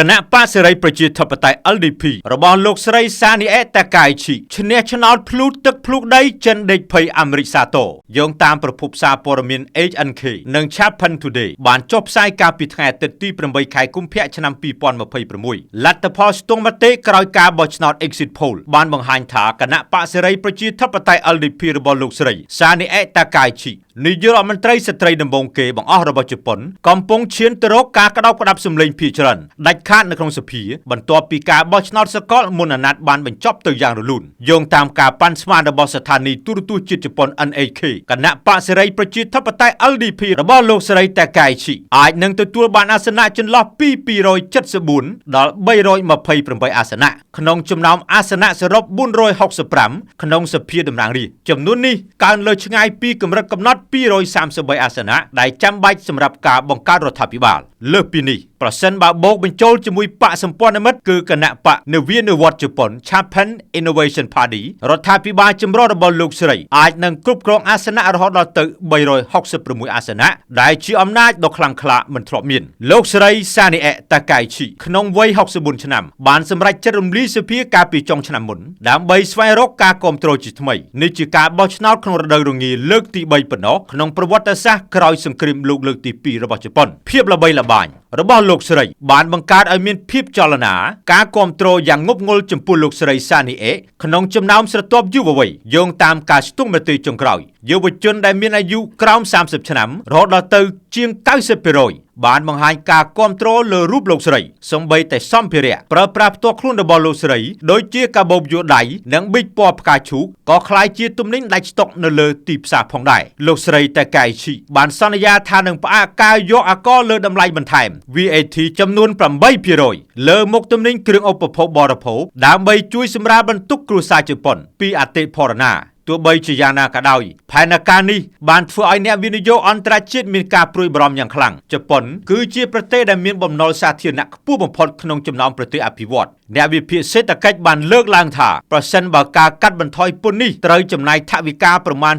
គណៈបក្សសេរីប្រជាធិបតេយ្យ LDP របស់លោកស្រីសានីអេតាកាយឈីឈ្នះឆ្នោតភ្លូតទឹកភ្លូកដីចិនដេកភ័យអាមេរិកសាទរយោងតាមប្រភពសារព័ត៌មាន HNK និង Japan Today បានចុះផ្សាយកាលពីថ្ងៃអាទិត្យទី8ខែកុម្ភៈឆ្នាំ2026លទ្ធផលស្ទង់មតិក្រោយការបោះឆ្នោត Exit Poll បានបង្ហាញថាគណៈបក្សសេរីប្រជាធិបតេយ្យ LDP របស់លោកស្រីសានីអេតាកាយឈីនាយករដ្ឋមន្ត្រីស្ត្រីដំបូងគេបង្អស់របស់ជប៉ុនកំពុងឈានទៅរកការក្តោបក្តាប់សម្លេងភាគច្រើនដាច់ខាតនៅក្នុងសភាបន្ទាប់ពីការបោះឆ្នោតសកលមុនអាណត្តិបានបញ្ចប់ទៅយ៉ាងរលូនយោងតាមការប៉ាន់ស្មានរបស់ស្ថានីយទូរទស្សន៍ជាតិជប៉ុន NHK គណៈបក្សសេរីប្រជាធិបតេយ្យ LDP របស់លោកស្រីតាកាយឈីអាចនឹងទទួលបានអាសនៈចន្លោះពី274ដល់328អាសនៈក្នុងចំណោមអាសនៈសរុប465ក្នុងសភាតំណាងរាស្ត្រចំនួននេះកើនលើឆ្ងាយពីកម្រិតកំណត់233អាសនៈដែលចាំបាច់សម្រាប់ការបង្កើតរដ្ឋាភិបាលលើសពីនេះប្រសិនបើបូកបញ្ចូលជាមួយបកសម្ព័ន្ធមិត្តគឺគណៈបកនវានុវត្តន៍ជប៉ុន Japan Innovation Party រដ្ឋាភិបាលចម្រុះរបស់លោកស្រីអាចនឹងគ្រប់គ្រងអាសនៈរហូតដល់ទៅ366អាសនៈដែលជាអំណាចដ៏ខ្លាំងក្លាមិនធ្លាប់មានលោកស្រីសានីអេតាកាយឈីក្នុងវ័យ64ឆ្នាំបានសម្រេចចិត្តរំលាយសភាកាលពីចុងឆ្នាំមុនដើម្បីស្វែងរកការគាំទ្រជាថ្មីនេះជាការបោះឆ្នោតក្នុងរដូវរងាលើកទី3ប៉ុណ្ណោះក្នុងប្រវត្តិសាស្ត្រក្រោយសង្គ្រាមលោកលើកទី2របស់ជប៉ុនភាពល្បីល្បាញរបស់លោកស្រីបានបង្កើតឲ្យមានភាពចលនាការគាំទ្រយ៉ាងងប់ងល់ចំពោះលោកស្រីសានីអេក្នុងចំណោមស្រទាប់យុវវ័យយោងតាមការស្ទង់មតិចុងក្រោយយុវជនដែលមានអាយុក្រោម30ឆ្នាំរហូតដល់ទៅជាង 90% បានបង្ហាញការគាំទ្រលើរូបលោកស្រីសម្បីតែសម្ភារៈប្រើប្រាស់ផ្ទាល់ខ្លួនរបស់លោកស្រីដូចជាកាបូបយួរដៃនិងប៊ីចពណ៌ផ្កាឈូកក៏ក្លាយជាទំនិញដាច់ស្តុកនៅលើទីផ្សារផងដែរលោកស្រីតាកាយឈីបានសន្យាថានឹងផ្អាកការយកអាករលើតម្លៃបន្ថែម VAT ចំនួន 8% លើមុខទំនិញគ្រឿងឧបភោគបរិភោគដើម្បីជួយសម្រាលបន្ទុកគ្រួសារជប៉ុនពីអតិផរណាទោះបីជាយ៉ាងណាក៏ដោយផែនការនេះបានធ្វើឲ្យអ្នកវិនិយោគអន្តរជាតិមានការព្រួយបារម្ភយ៉ាងខ្លាំងជប៉ុនគឺជាប្រទេសដែលមានបំណុលសាធារណៈខ្ពស់បំផុតក្នុងចំណោមប្រទេសអភិវឌ្ឍន៍អ្នកវិភាគសេដ្ឋកិច្ចបានលើកឡើងថាប្រសិនបើការកាត់បន្ថយពន្ធនេះត្រូវចំណាយថវិកាប្រមាណ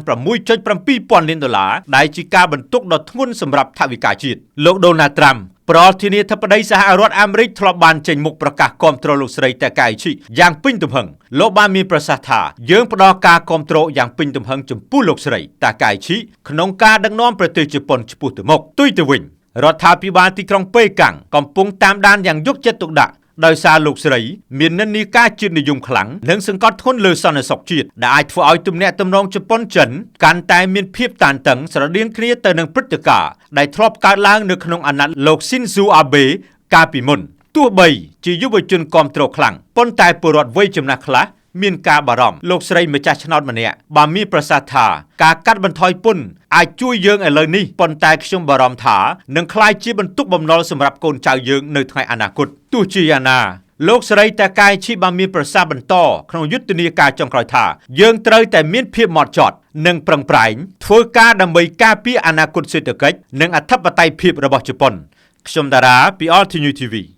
6.7 ពាន់លានដុល្លារដែលជាការបន្ទុកដ៏ធ្ងន់សម្រាប់ថវិកាជាតិលោកដូណាល់ត្រាំប្រធានាធិបតីសហរដ្ឋអាមេរិកធ្លាប់បានចេញមុខប្រកាសគាំទ្រលោកស្រីតាកាយឈីយ៉ាងពេញទំហឹងលោកបានមានប្រសាសន៍ថាយើងផ្ដល់ការគាំទ្រយ៉ាងពេញទំហឹងចំពោះលោកស្រីតាកាយឈីក្នុងការដឹកនាំប្រទេសជប៉ុនឆ្ពោះទៅមុខទុយទៅវិញរដ្ឋាភិបាលទីក្រុងប៉េកាំងកំពុងតាមដានយ៉ាងយកចិត្តទុកដាក់ដោយសារលោកស្រីមាននិន្នាការជាតិនិយមខ្លាំងនិងសង្កត់ធ្ងន់លើសន្តិសុខជាតិដែលអាចធ្វើឲ្យទំនាក់ទំនងជប៉ុនចិនកាន់តែមានភាពតានតឹងស្រដៀងគ្នាទៅនឹងព្រឹត្តិការណ៍ដែលធ្លាប់កើតឡើងនៅក្នុងអាណត្តិលោកស៊ីនស៊ូអាបេកាលពីមុនទោះបីជាយុវជនគាំទ្រខ្លាំងប៉ុន្តែពលរដ្ឋវ័យចំណាស់ខ្លះមានការបារម្ភលោកស្រីម្ចាស់ឆ្នោតម្នាក់បានមានប្រសាសន៍ថាការកាត់បន្ថយពន្ធអាចជួយយើងឥឡូវនេះប៉ុន្តែខ្ញុំបារម្ភថានឹងក្លាយជាបន្ទុកបំណុលសម្រាប់កូនចៅយើងនៅថ្ងៃអនាគតទោះជាយ៉ាងណាលោកស្រីតាកាយឈីបានមានប្រសាសន៍បន្តក្នុងយុទ្ធនាការចុងក្រោយថាយើងត្រូវតែមានភាពហ្មត់ចត់និងប្រឹងប្រែងធ្វើការដើម្បីការពារអនាគតសេដ្ឋកិច្ចនិងអធិបតេយ្យភាពរបស់ជប៉ុនខ្ញុំតារាពី All News TV